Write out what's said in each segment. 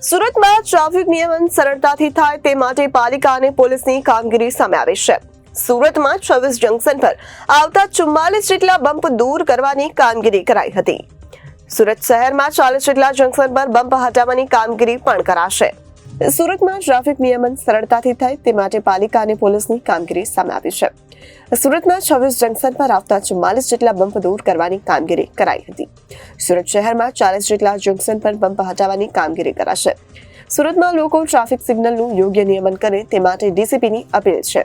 સુરતમાં ટ્રાફિક નિયમન સરળતાથી થાય તે માટે પાલિકા અને પોલીસની કામગીરી સામે આવી છે. સુરતમાં 26 જંકશન પર આવતા 44 જેટલા બમ્પ દૂર કરવાની કામગીરી કરાઈ હતી. સુરત શહેરમાં 40 જેટલા જંકશન પર બમ્પ હટાવવાની કામગીરી પણ કરાશે. સુરતમાં ટ્રાફિક નિયમન સરળતાથી થાય તે માટે પાલિકા અને પોલીસની કામગીરી સામે આવી છે. સુરતમાં 26 જંકશન પર આવતા 44 જેટલા બમ્પ દૂર કરવાની કામગીરી કરાઈ હતી. સુરત શહેરમાં 40 જેટલા જંકશન પર બમ્પ હટાવવાની કામગીરી કરાશે. સુરતમાં લોકો ટ્રાફિક સિગ્નલનું યોગ્ય નિયમન કરે તે માટે ડીસીપીની અપીલ છે.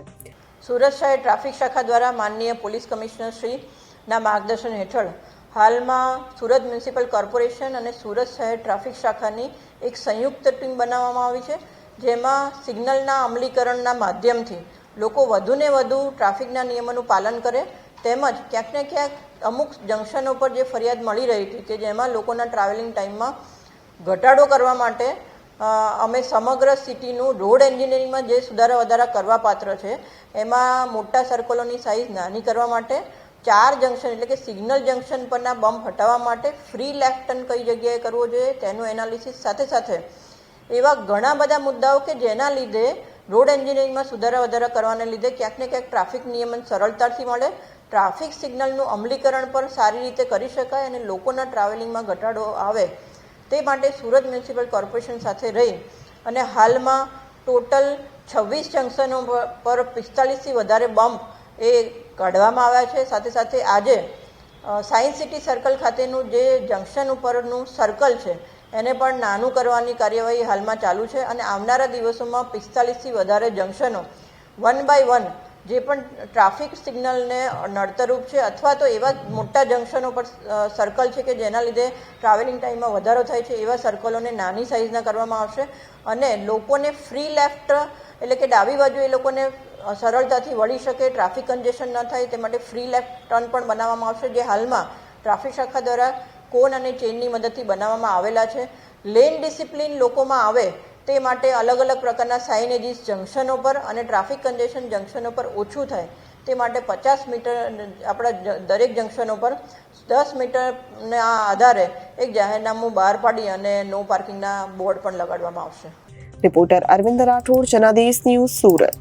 સુરત શહેર ટ્રાફિક શાખા દ્વારા માનનીય પોલીસ કમિશનર શ્રીના માર્ગદર્શન હેઠળ હાલમાં સુરત મ્યુનિસિપલ કોર્પોરેશન અને સુરત શહેર ટ્રાફિક શાખાની એક સંયુક્ત ટીમ બનાવવામાં આવી છે, જેમાં સિગ્નલના અમલીકરણના માધ્યમથી લોકો વધુને વધુ ટ્રાફિકના નિયમોનું પાલન કરે, તેમજ ક્યાંક ને ક્યાંક અમુક જંકશનો પર જે ફરિયાદ મળી રહી હતી કે જેમાં લોકોના ટ્રાવેલિંગ ટાઈમમાં ઘટાડો કરવા માટે અમે સમગ્ર સિટીનું રોડ એન્જિનિયરિંગમાં જે સુધારા વધારા કરવા પાત્ર છે એમાં મોટા સર્કલોની સાઇઝ નાની કરવા માટે 4 જંકશન એટલે કે સિગ્નલ જંકશન પરના બમ્પ હટાવવા માટે ફ્રી લેફ્ટ ટર્ન કઈ જગ્યાએ કરવો જોઈએ તેનું એનાલિસિસ સાથે સાથે એવા ઘણા બધા મુદ્દાઓ કે જેના લીધે રોડ એન્જિનિયરિંગમાં સુધારા વધારા કરવાને લીધે ક્યાંક ને ક્યાંક ટ્રાફિક નિયમન સરળતાથી મળે, ટ્રાફિક સિગ્નલનું અમલીકરણ પણ સારી રીતે કરી શકાય અને લોકોના ટ્રાવેલિંગમાં ઘટાડો આવે તે માટે સુરત મ્યુનિસિપલ કોર્પોરેશન સાથે રહી અને હાલમાં ટોટલ 26 જંકશનો પર 45થી વધારે બમ્પ એ કાઢવામાં આવ્યા છે. સાથે સાથે આજે સાયન્સ સિટી સર્કલ ખાતેનું જે જંકશન ઉપરનું સર્કલ છે એને પણ નાનું કરવાની કાર્યવાહી હાલમાં ચાલુ છે અને આવનારા દિવસોમાં 45થી વધારે જંકશનો 1 બાય 1 જે પણ ટ્રાફિક સિગ્નલને નડતરરૂપ છે અથવા તો એવા મોટા જંકશનો પર સર્કલ છે કે જેના લીધે ટ્રાવેલિંગ ટાઈમમાં વધારો થાય છે એવા સર્કલોને નાની સાઇઝના કરવામાં આવશે અને લોકોને ફ્રી લેફ્ટ એટલે કે ડાબી બાજુ એ લોકોને સરળતાથી વળી શકે, ટ્રાફિક કન્જેશન ન થાય તે માટે ફ્રી લેફ્ટ ટર્ન પણ બનાવવામાં આવશે, જે હાલમાં ટ્રાફિક શાખા દ્વારા કોન અને ચેનની મદદથી બનાવવામાં આવેલા છે. લેન ડિસિપ્લિન લોકોમાં આવે તે માટે અલગ અલગ પ્રકારના સાઇનેજીસ જંકશનો પર અને ટ્રાફિક કન્જેશન જંકશનો પર ઓછું થાય તે માટે 50 મીટર આપણા દરેક જંકશનો પર 10 મીટરના આધારે એક જાહેરનામું બહાર પાડી અને નો પાર્કિંગના બોર્ડ પણ લગાડવામાં આવશે. Reporter Arvind Rathod, Janadesh news, Surat.